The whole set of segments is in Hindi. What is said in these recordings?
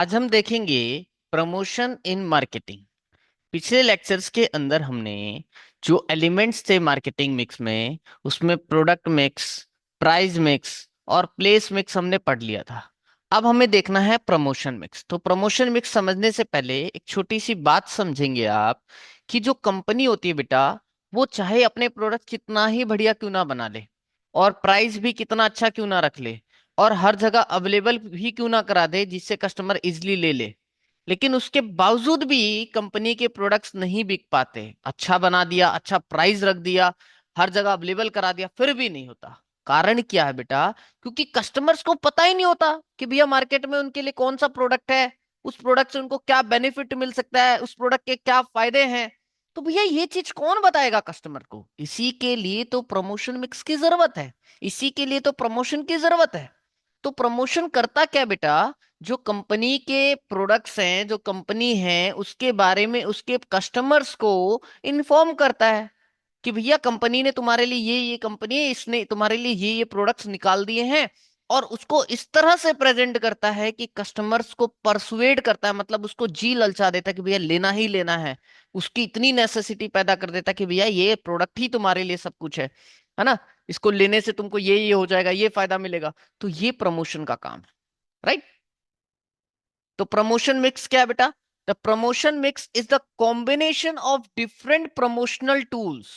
आज हम देखेंगे प्रमोशन इन मार्केटिंग। पिछले लेक्चर्स के अंदर हमने जो एलिमेंट्स थे मार्केटिंग मिक्स में, उसमें प्रोडक्ट मिक्स, प्राइस मिक्स और प्लेस मिक्स हमने पढ़ लिया था। अब हमें देखना है प्रमोशन मिक्स। तो प्रमोशन मिक्स समझने से पहले एक छोटी सी बात समझेंगे आप कि जो कंपनी होती है बेटा, वो चाहे अपने प्रोडक्ट कितना ही बढ़िया क्यों ना बना ले और प्राइस भी कितना अच्छा क्यों ना रख ले और हर जगह अवेलेबल भी क्यों ना करा दे जिससे कस्टमर इजिली ले ले, लेकिन उसके बावजूद भी कंपनी के प्रोडक्ट्स नहीं बिक पाते। अच्छा बना दिया, अच्छा प्राइस रख दिया, हर जगह अवेलेबल करा दिया, फिर भी नहीं होता। कारण क्या है बेटा? क्योंकि कस्टमर्स को पता ही नहीं होता कि भैया मार्केट में उनके लिए कौन सा प्रोडक्ट है, उस प्रोडक्ट से उनको क्या बेनिफिट मिल सकता है, उस प्रोडक्ट के क्या फायदे हैं। तो भैया ये चीज कौन बताएगा कस्टमर को? इसी के लिए तो प्रमोशन मिक्स की जरूरत है, इसी के लिए तो प्रमोशन की जरूरत है। तो प्रमोशन करता क्या बेटा? जो कंपनी के प्रोडक्ट्स हैं, जो कंपनी है, उसके बारे में उसके कस्टमर्स को इन्फॉर्म करता है कि भैया कंपनी ने तुम्हारे लिए ये कंपनी है, इसने तुम्हारे लिए ये प्रोडक्ट्स निकाल दिए हैं। और उसको इस तरह से प्रेजेंट करता है कि कस्टमर्स को परसुएड करता है, मतलब उसको जी ललचा देता है कि भैया लेना ही लेना है। उसकी इतनी नेसेसिटी पैदा कर देता है कि भैया ये प्रोडक्ट ही तुम्हारे लिए सब कुछ है ना। इसको लेने से तुमको ये हो जाएगा, ये फायदा मिलेगा। तो ये प्रमोशन का काम है, राइट। तो प्रमोशन मिक्स क्या है बेटा? The promotion mix is the combination of different promotional tools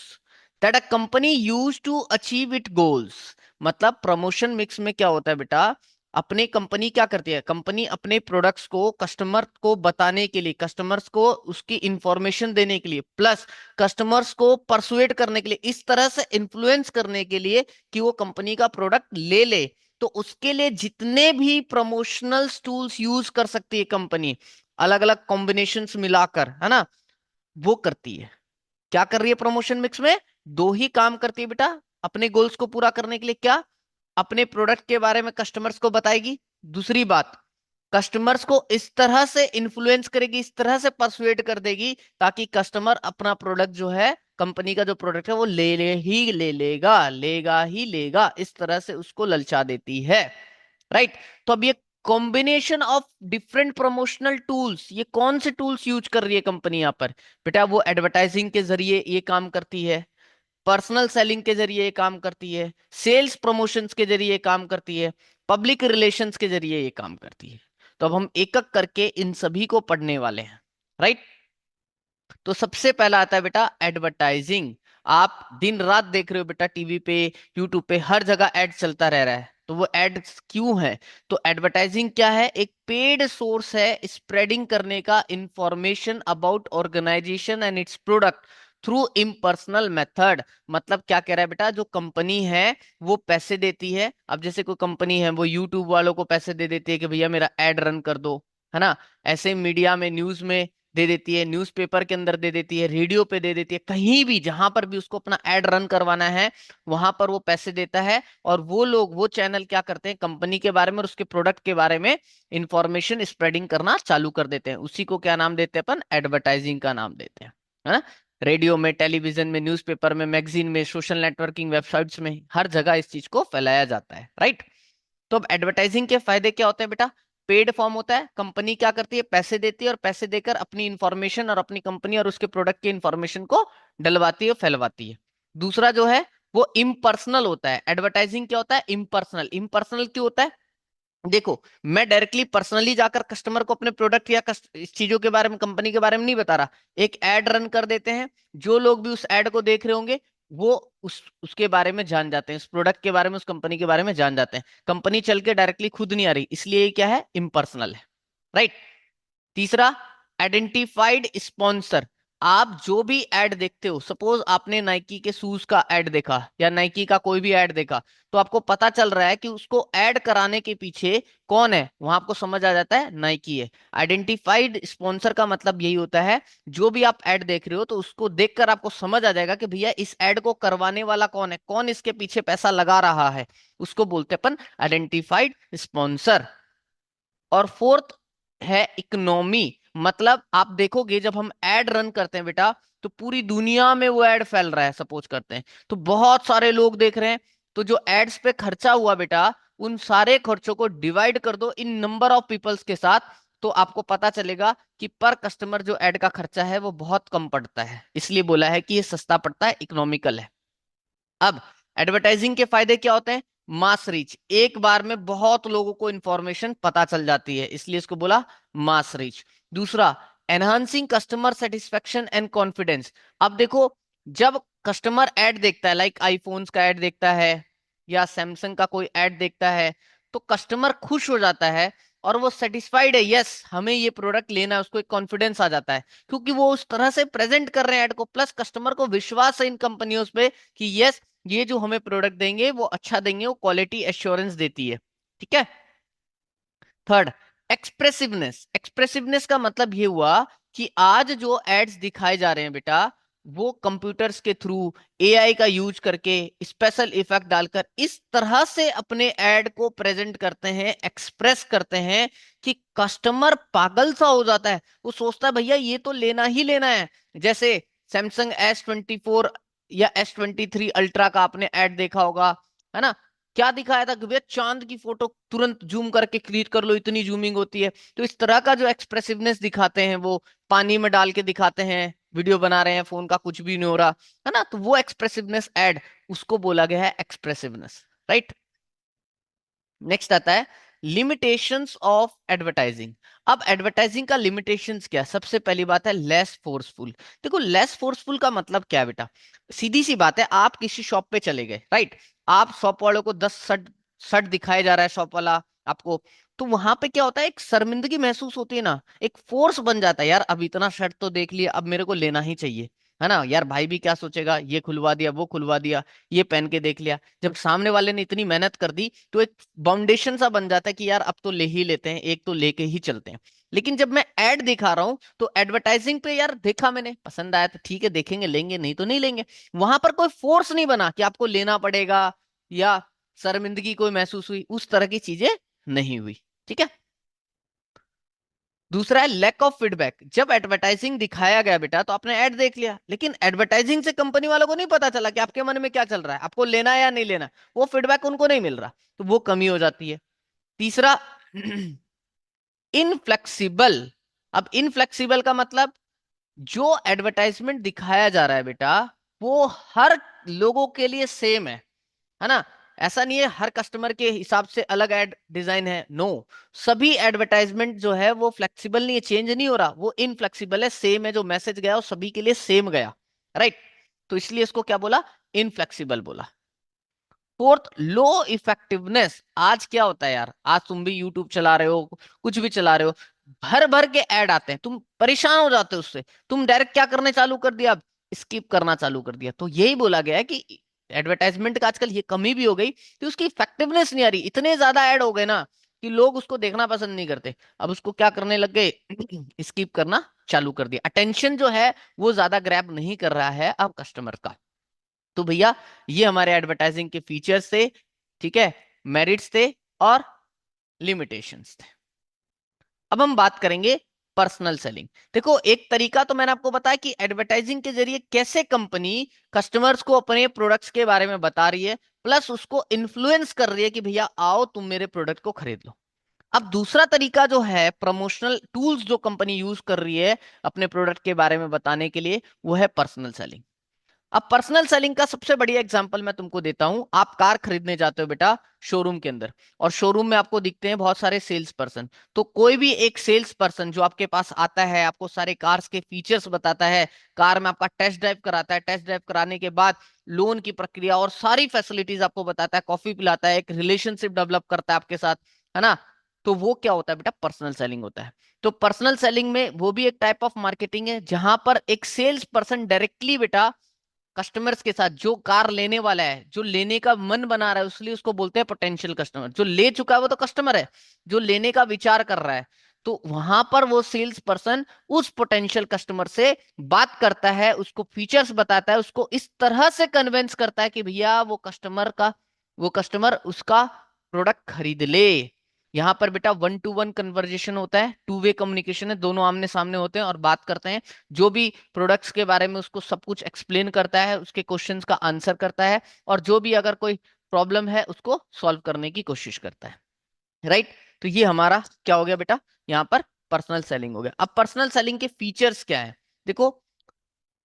that a company use to achieve it goals. मतलब प्रमोशन मिक्स में क्या होता है बेटा? अपनी कंपनी क्या करती है? कंपनी अपने प्रोडक्ट्स को कस्टमर को बताने के लिए, कस्टमर्स को उसकी इंफॉर्मेशन देने के लिए, प्लस कस्टमर्स को परसुएट करने के लिए, इस तरह से इन्फ्लुएंस करने के लिए कि वो कंपनी का प्रोडक्ट ले ले। तो उसके लिए जितने भी प्रमोशनल टूल्स यूज कर सकती है कंपनी, अलग अलग कॉम्बिनेशंस मिलाकर, है ना, वो करती है। क्या कर रही है प्रमोशन मिक्स में? दो ही काम करती है बेटा अपने गोल्स को पूरा करने के लिए। क्या? अपने प्रोडक्ट के बारे में कस्टमर्स को बताएगी। दूसरी बात, कस्टमर्स को इस तरह से इन्फ्लुएंस करेगी, इस तरह से परसुएट कर देगी ताकि कस्टमर अपना प्रोडक्ट जो है, कंपनी का जो प्रोडक्ट है, वो ले लेगा, लेगा ही लेगा। इस तरह से उसको ललचा देती है, राइट। तो अब ये combination of different promotional tools, ये कौन से टूल्स यूज कर रही है कंपनी यहां पर? बेटा वो एडवर्टाइजिंग के जरिए ये काम करती है, पर्सनल सेलिंग के जरिए ये काम करती है, सेल्स प्रमोशंस के जरिए ये काम करती है, पब्लिक रिलेशंस के जरिए ये काम करती है। तो अब हम एक एक करके इन सभी को पढ़ने वाले हैं, राइट। तो सबसे पहला आता है बेटा एडवर्टाइजिंग। आप दिन रात देख रहे हो बेटा, टीवी पे, यूट्यूब पे, हर जगह एड चलता रह रहा है। तो वो एड क्यों है? तो एडवर्टाइजिंग क्या है? एक पेड सोर्स है स्प्रेडिंग करने का information about organisation and its product through impersonal method. मतलब क्या कह रहा है बेटा? जो कंपनी है वो पैसे देती है। अब जैसे कोई कंपनी है, वो यूट्यूब वालों को पैसे दे देती है कि भैया मेरा एड रन कर दो, है ना। ऐसे मीडिया में, न्यूज में दे देती है, न्यूज़पेपर के अंदर दे देती है, रेडियो पे दे देती है, कहीं भी जहां पर भी उसको अपना एड रन करवाना है वहां पर वो पैसे देता है। और वो लोग, वो चैनल क्या करते हैं? कंपनी के बारे में और उसके प्रोडक्ट के बारे में इंफॉर्मेशन स्प्रेडिंग करना चालू कर देते हैं। उसी को क्या नाम देते हैं अपन? एडवर्टाइजिंग का नाम देते हैं, है ना। रेडियो में, टेलीविजन में, न्यूज़पेपर में, मैगजीन में, सोशल नेटवर्किंग वेबसाइट्स में, हर जगह इस चीज को फैलाया जाता है, राइट। तो अब एडवर्टाइजिंग के फायदे क्या होते हैं बेटा? पेड फॉर्म होता है, कंपनी क्या करती है? पैसे देती है, और पैसे देकर अपनी इंफॉर्मेशन और अपनी कंपनी और उसके प्रोडक्ट की इंफॉर्मेशन को डलवाती है, फैलवाती है। दूसरा जो है वो इम्पर्सनल होता है। एडवर्टाइजिंग क्या होता है? इम्पर्सनल। इम्पर्सनल क्यों होता है? देखो, मैं डायरेक्टली पर्सनली जाकर कस्टमर को अपने प्रोडक्ट या इस चीजों के बारे में, कंपनी के बारे में नहीं बता रहा। एक एड रन कर देते हैं, जो लोग भी उस एड को देख रहे होंगे वो उसके बारे में जान जाते हैं, उस प्रोडक्ट के बारे में, उस कंपनी के बारे में जान जाते हैं। कंपनी चल के डायरेक्टली खुद नहीं आ रही, इसलिए ये क्या है? इम्पर्सनल है, राइट। तीसरा, आइडेंटिफाइड स्पॉन्सर। आप जो भी ऐड देखते हो, सपोज आपने नाइकी के शूज का ऐड देखा या नाइकी का कोई भी ऐड देखा, तो आपको पता चल रहा है कि उसको ऐड कराने के पीछे कौन है, वहां आपको समझ आ जाता है नाइकी है। आइडेंटिफाइड स्पॉन्सर का मतलब यही होता है, जो भी आप ऐड देख रहे हो तो उसको देखकर आपको समझ आ जाएगा कि भैया इस ऐड को करवाने वाला कौन है, कौन इसके पीछे पैसा लगा रहा है। उसको बोलते हैं अपन आइडेंटिफाइड स्पॉन्सर। और फोर्थ है इकोनॉमी। मतलब आप देखोगे जब हम एड रन करते हैं बेटा, तो पूरी दुनिया में वो एड फैल रहा है, सपोज करते हैं, तो बहुत सारे लोग देख रहे हैं। तो जो एड्स पे खर्चा हुआ बेटा, उन सारे खर्चों को डिवाइड कर दो इन नंबर ऑफ पीपल्स के साथ, तो आपको पता चलेगा कि पर कस्टमर जो ऐड का खर्चा है वो बहुत कम पड़ता है, इसलिए बोला है कि ये सस्ता पड़ता है, इकोनॉमिकल है। अब एडवर्टाइजिंग के फायदे क्या होते हैं? मास रीच, एक बार में बहुत लोगों को इंफॉर्मेशन पता चल जाती है, इसलिए इसको बोला मास रीच। दूसरा, enhancing customer satisfaction and confidence. अब देखो, जब कस्टमर ऐड देखता है, लाइक आईफोन्स का ऐड देखता है या सैमसंग का कोई ऐड देखता है, तो कस्टमर खुश हो जाता है और वो सेटिस्फाइड है, यस हमें ये प्रोडक्ट लेना है, उसको एक कॉन्फिडेंस आ जाता है, क्योंकि वो उस तरह से प्रेजेंट कर रहे हैं ऐड को, प्लस कस्टमर को विश्वास है इन कंपनियों पे कि यस ये जो हमें प्रोडक्ट देंगे वो अच्छा देंगे, वो क्वालिटी एश्योरेंस देती है। ठीक है। थर्ड, एक्सप्रेसिवनेस। एक्सप्रेसिवनेस का मतलब ये हुआ कि आज जो एड्स दिखाए जा रहे हैं बेटा, वो कंप्यूटर्स के थ्रू, एआई का यूज करके, स्पेशल इफेक्ट डालकर इस तरह से अपने एड को प्रेजेंट करते हैं, एक्सप्रेस करते हैं कि कस्टमर पागल सा हो जाता है। वो सोचता है भैया ये तो लेना ही लेना है। जैसे सैमसंग S24 या S23 अल्ट्रा का आपने ऐड देखा होगा, है ना? क्या दिखाया था कि भैया चांद की फोटो तुरंत जूम करके क्लिक कर लो, इतनी जूमिंग होती है। तो इस तरह का जो एक्सप्रेसिवनेस दिखाते हैं, वो पानी में डाल के दिखाते हैं, वीडियो बना रहे हैं, फोन का कुछ भी नहीं हो रहा, है ना? तो वो एक्सप्रेसिवनेस ऐड, उसको बोला गया है एक्सप्रेसिवनेस, राइट। नेक्स्ट आता है लिमिटेशंस ऑफ एडवर्टाइजिंग। अब एडवर्टाइजिंग का लिमिटेशंस क्या है? सबसे पहली बात है लेस फोर्सफुल। देखो, लेस फोर्सफुल का मतलब क्या है बेटा? सीधी सी बात है, आप किसी शॉप पे चले गए, राइट? आप शॉप वालों को 10 शर्ट शर्ट दिखाया जा रहा है, शॉप वाला आपको, तो वहां पे क्या होता है, एक शर्मिंदगी महसूस होती है ना, एक फोर्स बन जाता है, यार अब इतना शर्ट तो देख लिया, अब मेरे को लेना ही चाहिए, है ना? यार भाई भी क्या सोचेगा, ये खुलवा दिया, वो खुलवा दिया, ये पहन के देख लिया। जब सामने वाले ने इतनी मेहनत कर दी, तो एक बाउंडेशन सा बन जाता है कि यार अब तो ले ही लेते हैं, एक तो लेके ही चलते हैं। लेकिन जब मैं ऐड दिखा रहा हूं, तो एडवर्टाइजिंग पे यार देखा मैंने, पसंद आया तो ठीक है देखेंगे, लेंगे नहीं तो नहीं लेंगे। वहां पर कोई फोर्स नहीं बना कि आपको लेना पड़ेगा, या शर्मिंदगी कोई महसूस हुई, उस तरह की चीजें नहीं हुई। ठीक है। दूसरा है लैक ऑफ फीडबैक। जब एडवर्टाइजिंग दिखाया गया बेटा, तो आपने ऐड देख लिया, लेकिन एडवर्टाइजिंग से कंपनी वालों को नहीं पता चला कि आपके मन में क्या चल रहा है, आपको लेना है या नहीं लेना, वो फीडबैक उनको नहीं मिल रहा, तो वो कमी हो जाती है। तीसरा, इनफ्लेक्सिबल। अब इनफ्लेक्सिबल का मतलब, जो एडवर्टाइजमेंट दिखाया जा रहा है बेटा, वो हर लोगों के लिए सेम है ना? ऐसा नहीं है हर कस्टमर के हिसाब से अलग एड डिजाइन है, नो। सभी एडवर्टाइजमेंट जो है वो फ्लेक्सिबल नहीं है, चेंज नहीं हो रहा, वो इनफ्लेक्सिबल है, सेम है, जो मैसेज गया वो सभी के लिए सेम गया, राइट? तो इसलिए इसको क्या बोला? इनफ्लेक्सिबल बोला। फोर्थ, लो इफेक्टिवनेस। आज क्या होता है यार, आज तुम भी यूट्यूब चला रहे हो, कुछ भी चला रहे हो, भर भर के ऐड आते हैं, तुम परेशान हो जाते हो उससे, तुम डायरेक्ट क्या करने चालू कर दिया, अब स्किप करना चालू कर दिया। तो यही बोला गया है कि एडवर्टाइजमेंट का आजकल ये कमी भी हो गई कि उसकी इफेक्टिवनेस नहीं आ रही, इतने ज्यादा ऐड हो गए ना कि लोग उसको देखना पसंद नहीं करते। अब उसको क्या करने लग गए, स्किप करना चालू कर दिया। अटेंशन जो है वो ज्यादा ग्रैब नहीं कर रहा है अब कस्टमर का। तो भैया, ये हमारे एडवर्टाइजिंग के फीचर्स थे, ठीक है, मेरिट्स थे और लिमिटेशंस थे। अब हम बात करेंगे पर्सनल सेलिंग। देखो, एक तरीका तो मैंने आपको बताया कि एडवर्टाइजिंग के जरिए कैसे कंपनी कस्टमर्स को अपने प्रोडक्ट्स के बारे में बता रही है, प्लस उसको इन्फ्लुएंस कर रही है कि भैया आओ तुम मेरे प्रोडक्ट को खरीद लो। अब दूसरा तरीका जो है, प्रमोशनल टूल्स जो कंपनी यूज कर रही है अपने प्रोडक्ट के बारे में बताने के लिए, वो है पर्सनल सेलिंग। अब पर्सनल सेलिंग का सबसे बढ़िया एग्जांपल मैं तुमको देता हूं। आप कार खरीदने जाते हो बेटा शोरूम के अंदर, और शोरूम में आपको दिखते हैं बहुत सारे सेल्स पर्सन। तो कोई भी एक सेल्स पर्सन जो आपके पास आता है, आपको सारे कार्स के फीचर्स बताता है, कार में आपका टेस्ट ड्राइव कराता है, टेस्ट ड्राइव कराने के बाद लोन की प्रक्रिया और सारी फैसिलिटीज आपको बताता है, कॉफी पिलाता है, एक रिलेशनशिप डेवलप करता है आपके साथ, है ना? तो वो क्या होता है बेटा? पर्सनल सेलिंग होता है। तो पर्सनल सेलिंग में वो भी एक टाइप ऑफ मार्केटिंग है, जहां पर एक सेल्स पर्सन डायरेक्टली बेटा कस्टमर्स के साथ, जो कार लेने वाला है, जो लेने का मन बना रहा है, इसलिए उसको बोलते हैं पोटेंशियल कस्टमर। जो ले चुका है वो तो कस्टमर है, जो लेने का विचार कर रहा है, तो वहां पर वो सेल्स पर्सन उस पोटेंशियल कस्टमर से बात करता है, उसको फीचर्स बताता है, उसको इस तरह से कन्विंस करता है कि भैया वो कस्टमर उसका प्रोडक्ट खरीद ले। यहाँ पर बेटा 1-to-1 कन्वर्जेशन होता है, 2 वे कम्युनिकेशन है, दोनों आमने सामने होते हैं और बात करते हैं। जो भी प्रोडक्ट्स के बारे में उसको सब कुछ एक्सप्लेन करता है, उसके क्वेश्चंस का आंसर करता है, और जो भी अगर कोई प्रॉब्लम है उसको सॉल्व करने की कोशिश करता है, राइट? तो ये हमारा क्या हो गया बेटा, यहाँ पर पर्सनल सेलिंग हो गया। अब पर्सनल सेलिंग के फीचर्स क्या है, देखो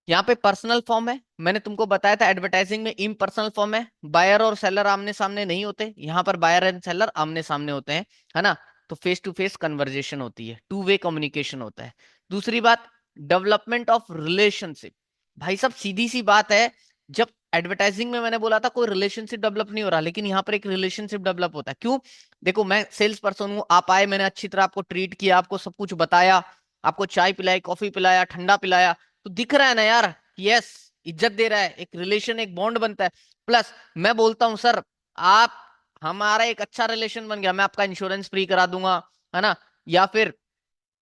यहाँ पे पर्सनल फॉर्म है, मैंने तुमको बताया था एडवर्टाइजिंग में इम्पर्सनल फॉर्म है, बायर और सेलर आमने सामने नहीं होते, यहाँ पर बायर एंड सेलर आमने सामने होते हैं, है ना। तो फेस टू फेस कन्वर्जेशन होती है, टू वे कम्युनिकेशन होता है। दूसरी बात, डेवलपमेंट ऑफ रिलेशनशिप। भाई साहब सीधी सी बात है, जब एडवर्टाइजिंग में मैंने बोला था कोई रिलेशनशिप डेवलप नहीं हो रहा, लेकिन यहाँ पर एक रिलेशनशिप डेवलप होता है। क्यों? देखो मैं सेल्स पर्सन हूँ, आप आए, मैंने अच्छी तरह आपको ट्रीट किया, आपको सब कुछ बताया, आपको चाय पिलाई, कॉफी पिलाया, ठंडा पिलाया, तो दिख रहा है ना यार, यस, इज्जत दे रहा है, एक रिलेशन, एक बॉन्ड बनता है। प्लस मैं बोलता हूं सर, आप, हमारा एक अच्छा रिलेशन बन गया, मैं आपका इंश्योरेंस फ्री करा दूंगा, है ना। या फिर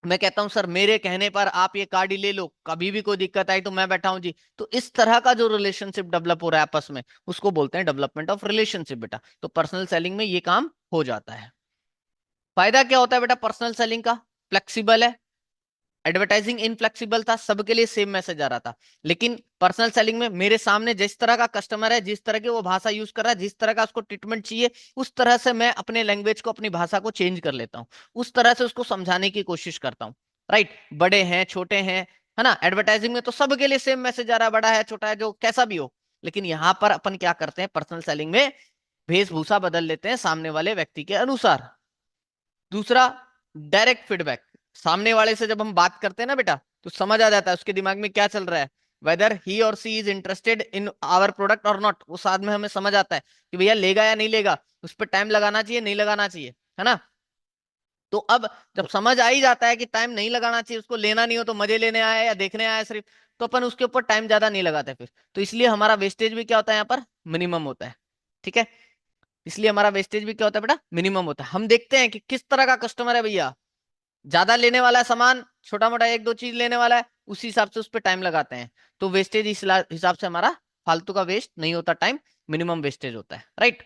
मैं कहता हूं सर मेरे कहने पर आप ये कार्ड ही ले लो, कभी भी कोई दिक्कत आई तो मैं बैठा हूं जी। तो इस तरह का जो रिलेशनशिप डेवलप हो रहा है आपस में, उसको बोलते हैं डेवलपमेंट ऑफ रिलेशनशिप बेटा। तो पर्सनल सेलिंग में ये काम हो जाता है। फायदा क्या होता है बेटा पर्सनल सेलिंग का? फ्लेक्सिबल है, एडवर्टाइजिंग इनफ्लेक्सिबल था, सबके लिए सेम मैसेज आ रहा था। लेकिन पर्सनल सेलिंग में मेरे सामने जिस तरह का कस्टमर है, जिस तरह की वो भाषा यूज कर रहा है, जिस तरह का उसको ट्रीटमेंट चाहिए, उस तरह से मैं अपने लैंग्वेज को, अपनी भाषा को चेंज कर लेता हूँ, उस तरह से उसको समझाने की कोशिश करता हूँ। राइट, बड़े हैं छोटे हैं, है ना, एडवर्टाइजिंग में तो सबके लिए सेम मैसेज आ रहा है, बड़ा है छोटा है जो कैसा भी हो। लेकिन यहां पर अपन क्या करते हैं पर्सनल सेलिंग में, वेशभूषा बदल लेते हैं सामने वाले व्यक्ति के अनुसार। दूसरा, डायरेक्ट फीडबैक। सामने वाले से जब हम बात करते हैं ना बेटा, तो समझ आ जाता है उसके दिमाग में क्या चल रहा है, वेदर ही और she is interested in our product और नॉट। वो साथ में हमें समझ आता है कि भैया लेगा या नहीं लेगा, उस पर टाइम लगाना चाहिए नहीं लगाना चाहिए, है ना। तो अब जब समझ आ ही जाता है कि टाइम नहीं लगाना चाहिए, उसको लेना नहीं हो तो मजे लेने आया या देखने आया सिर्फ, तो अपन उसके ऊपर टाइम ज्यादा नहीं लगाते फिर। तो इसलिए हमारा वेस्टेज भी क्या होता है यहाँ पर, मिनिमम होता है। ठीक है, इसलिए हमारा वेस्टेज भी क्या होता है बेटा, मिनिमम होता है। हम देखते हैं कि किस तरह का कस्टमर है भैया, ज्यादा लेने वाला है सामान, छोटा मोटा एक दो चीज लेने वाला है, उसी हिसाब से उस पर टाइम लगाते हैं। तो वेस्टेज इस हिसाब से हमारा फालतू का वेस्ट नहीं होता टाइम, मिनिमम वेस्टेज होता है। Right,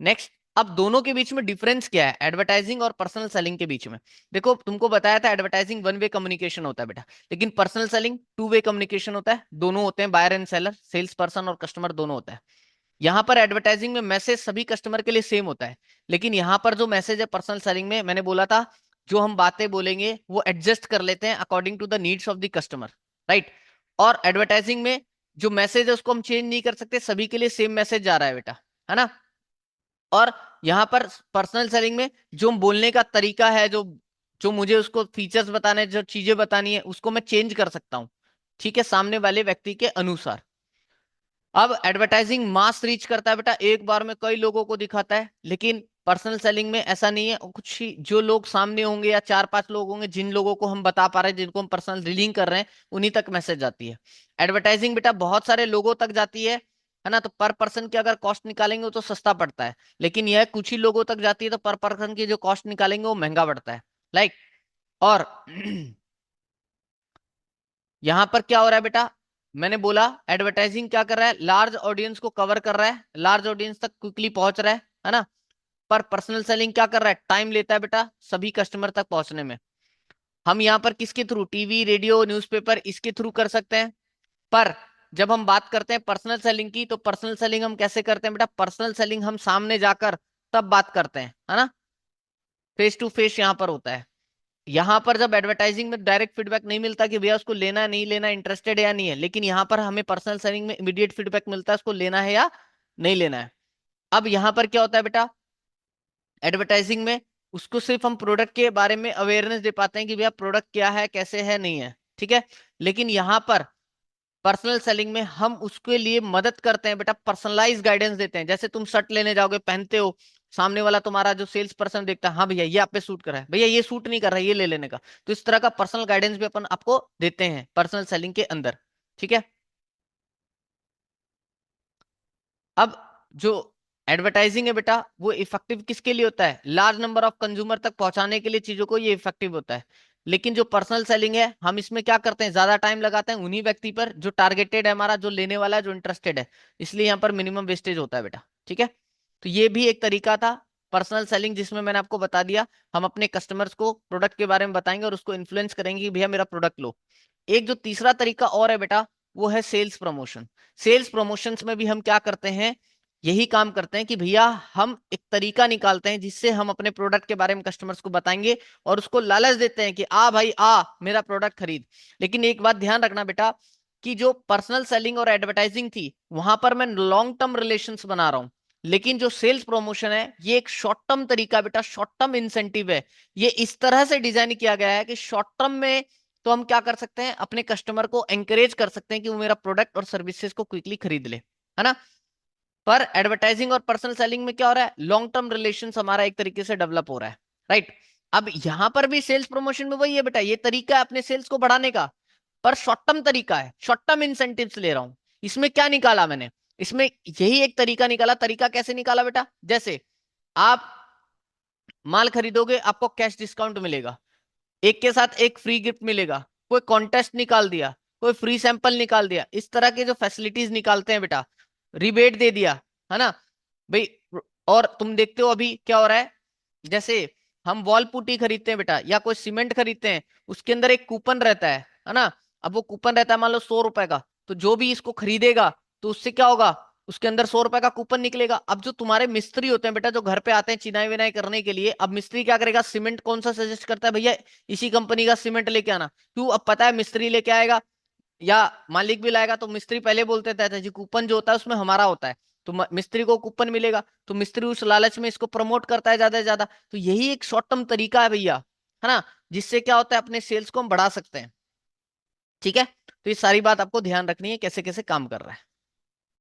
next. अब दोनों के बीच में डिफरेंस क्या है, एडवर्टाइजिंग और पर्सनल सेलिंग के बीच में? देखो तुमको बताया था एडवर्टाइजिंग वन वे कम्युनिकेशन होता है बेटा, लेकिन personal selling two way communication होता है, दोनों होते हैं, buyer and seller, sales person और कस्टमर दोनों होता है। यहाँ पर एडवर्टाइजिंग में मैसेज सभी कस्टमर के लिए सेम होता है, लेकिन यहाँ पर जो मैसेज है पर्सनल सेलिंग में, मैंने बोला था जो हम बातें बोलेंगे वो एडजस्ट कर लेते हैं according to the needs of the customer. Right, और एडवर्टाइजिंग में जो मैसेज है उसको हम चेंज नहीं कर सकते, सभी के लिए सेम मैसेज जा रहा है बेटा, है ना। और यहाँ पर पर्सनल सेलिंग में जो बोलने का तरीका है, जो जो मुझे उसको फीचर्स बताने, जो चीजें बतानी है, उसको मैं चेंज कर सकता हूँ, ठीक है, सामने वाले व्यक्ति के अनुसार। अब एडवर्टाइजिंग मास रीच करता है बेटा, एक बार में कई लोगों को दिखाता है, लेकिन पर्सनल सेलिंग में ऐसा नहीं है, कुछ ही जो लोग सामने होंगे या चार पांच लोग होंगे जिन लोगों को हम बता पा रहे हैं, जिनको हम पर्सनल डीलिंग कर रहे हैं, उन्हीं तक मैसेज जाती है। एडवर्टाइजिंग बेटा बहुत सारे लोगों तक जाती है ना, तो पर पर्सन की अगर कॉस्ट निकालेंगे तो सस्ता पड़ता है, लेकिन यह कुछ ही लोगों तक जाती है, तो पर पर्सन की जो कॉस्ट निकालेंगे वो महंगा पड़ता है। लाइक, और यहां पर क्या हो रहा है बेटा, मैंने बोला एडवर्टाइजिंग क्या कर रहा है, लार्ज ऑडियंस को कवर कर रहा है, लार्ज ऑडियंस तक क्विकली पहुंच रहा है ना। पर पर्सनल सेलिंग क्या कर रहा है, टाइम लेता है बेटा सभी कस्टमर तक पहुंचने में। हम यहाँ पर किसके थ्रू, टीवी रेडियो न्यूज़पेपर, इसके थ्रू कर सकते हैं। पर जब हम बात करते हैं पर्सनल सेलिंग की, तो पर्सनल सेलिंग हम कैसे करते हैं बेटा, पर्सनल सेलिंग हम सामने जाकर तब बात करते हैं, है ना, फेस टू फेस यहाँ पर होता है। यहाँ पर जब एडवर्टाइजिंग में डायरेक्ट फीडबैक नहीं मिलता कि भैया उसको लेना है नहीं लेना, इंटरेस्टेड है या नहीं है, लेकिन यहाँ पर हमें पर्सनल सेलिंग में इमीडिएट फीडबैक मिलता है उसको लेना है या नहीं लेना है। अब यहाँ पर क्या होता है बेटा, एडवर्टाइजिंग में उसको सिर्फ हम प्रोडक्ट के बारे में अवेयरनेस दे पाते हैं कि भैया प्रोडक्ट क्या है, कैसे है, नहीं है, ठीक है। लेकिन यहाँ पर पर्सनल सेलिंग में हम उसके लिए मदद करते हैं बेटा, पर्सनलाइज गाइडेंस देते हैं। जैसे तुम शर्ट लेने जाओगे, पहनते हो, सामने वाला तुम्हारा जो सेल्स पर्सन देखता है, हाँ भैया ये आप पे सूट कर रहा है, भैया ये सूट नहीं कर रहा है, ये ले लेने का। तो इस तरह का पर्सनल गाइडेंस भी अपन आपको देते हैं पर्सनल सेलिंग के अंदर, ठीक है। अब जो एडवर्टाइजिंग है बेटा, वो इफेक्टिव किसके लिए होता है, लार्ज नंबर ऑफ कंज्यूमर तक पहुंचाने के लिए चीजों को, ये इफेक्टिव होता है। लेकिन जो पर्सनल सेलिंग है, हम इसमें क्या करते हैं, ज्यादा टाइम लगाते हैं उन्हीं व्यक्ति पर जो टारगेटेड है, हमारा जो लेने वाला है, जो इंटरेस्टेड है, इसलिए यहाँ पर मिनिमम वेस्टेज होता है बेटा, ठीक है। तो ये भी एक तरीका था पर्सनल सेलिंग, जिसमें मैंने आपको बता दिया हम अपने कस्टमर्स को प्रोडक्ट के बारे में बताएंगे और उसको इन्फ्लुएंस करेंगे कि भैया मेरा प्रोडक्ट लो। एक जो तीसरा तरीका और है बेटा, वो है सेल्स प्रमोशन। सेल्स प्रमोशंस में भी हम क्या करते हैं, यही काम करते हैं कि भैया हम एक तरीका निकालते हैं जिससे हम अपने प्रोडक्ट के बारे में कस्टमर्स को बताएंगे और उसको लालच देते हैं कि आ भाई आ मेरा प्रोडक्ट खरीद। लेकिन एक बात ध्यान रखना बेटा कि जो पर्सनल सेलिंग और एडवर्टाइजिंग थी वहां पर मैं लॉन्ग टर्म रिलेशंस बना रहा हूं, लेकिन जो सेल्स प्रमोशन है ये एक शॉर्ट टर्म तरीका बेटा, शॉर्ट टर्म इंसेंटिव है। ये इस तरह से डिजाइन किया गया है कि शॉर्ट टर्म में तो हम क्या कर सकते हैं, अपने कस्टमर को एंकरेज कर सकते हैं कि वो मेरा प्रोडक्ट और सर्विसेज को क्विकली खरीद ले, है ना। पर एडवर्टाइजिंग और पर्सनल सेलिंग में क्या हो रहा है, लॉन्ग टर्म रिलेशन हमारा एक तरीके से डेवलप हो रहा है, राइट। अब यहां पर भी सेल्स प्रमोशन में वही है बेटा, ये तरीका है अपने सेल्स को बढ़ाने का, पर शॉर्ट टर्म तरीका है, शॉर्ट टर्म इंसेंटिव्स ले रहा हूं। इसमें क्या निकाला मैंने, इसमें यही एक तरीका निकाला। तरीका कैसे निकाला बेटा, जैसे आप माल खरीदोगे आपको कैश डिस्काउंट मिलेगा, एक के साथ एक फ्री गिफ्ट मिलेगा, कोई कॉन्टेस्ट निकाल दिया, कोई फ्री सैंपल निकाल दिया, इस तरह के जो फैसिलिटीज निकालते हैं बेटा, रिबेट दे दिया, है ना भाई। और तुम देखते हो अभी क्या हो रहा है, जैसे हम वॉल पुट्टी खरीदते हैं बेटा या कोई सीमेंट खरीदते हैं, उसके अंदर एक कूपन रहता है ना। अब वो कूपन रहता है मान लो 100 रुपए का, तो जो भी इसको खरीदेगा तो उससे क्या होगा, उसके अंदर 100 रुपए का कूपन निकलेगा। अब जो तुम्हारे मिस्त्री होते हैं बेटा, जो घर पे आते हैं चिनाई विनाई करने के लिए, अब मिस्त्री क्या करेगा, सीमेंट कौन सा सजेस्ट करता है, भैया इसी कंपनी का सीमेंट लेके आना। क्यों, अब पता है मिस्त्री लेके आएगा या मालिक भी लाएगा, तो मिस्त्री पहले बोलते थे जी कूपन जो होता है उसमें हमारा होता है, तो मिस्त्री को कूपन मिलेगा, तो मिस्त्री उस लालच में इसको प्रमोट करता है ज्यादा से ज्यादा। तो यही एक शॉर्ट टर्म तरीका है भैया, है ना, जिससे क्या होता है अपने सेल्स को हम बढ़ा सकते हैं। ठीक है, तो ये सारी बात आपको ध्यान रखनी है कैसे कैसे काम कर रहा है।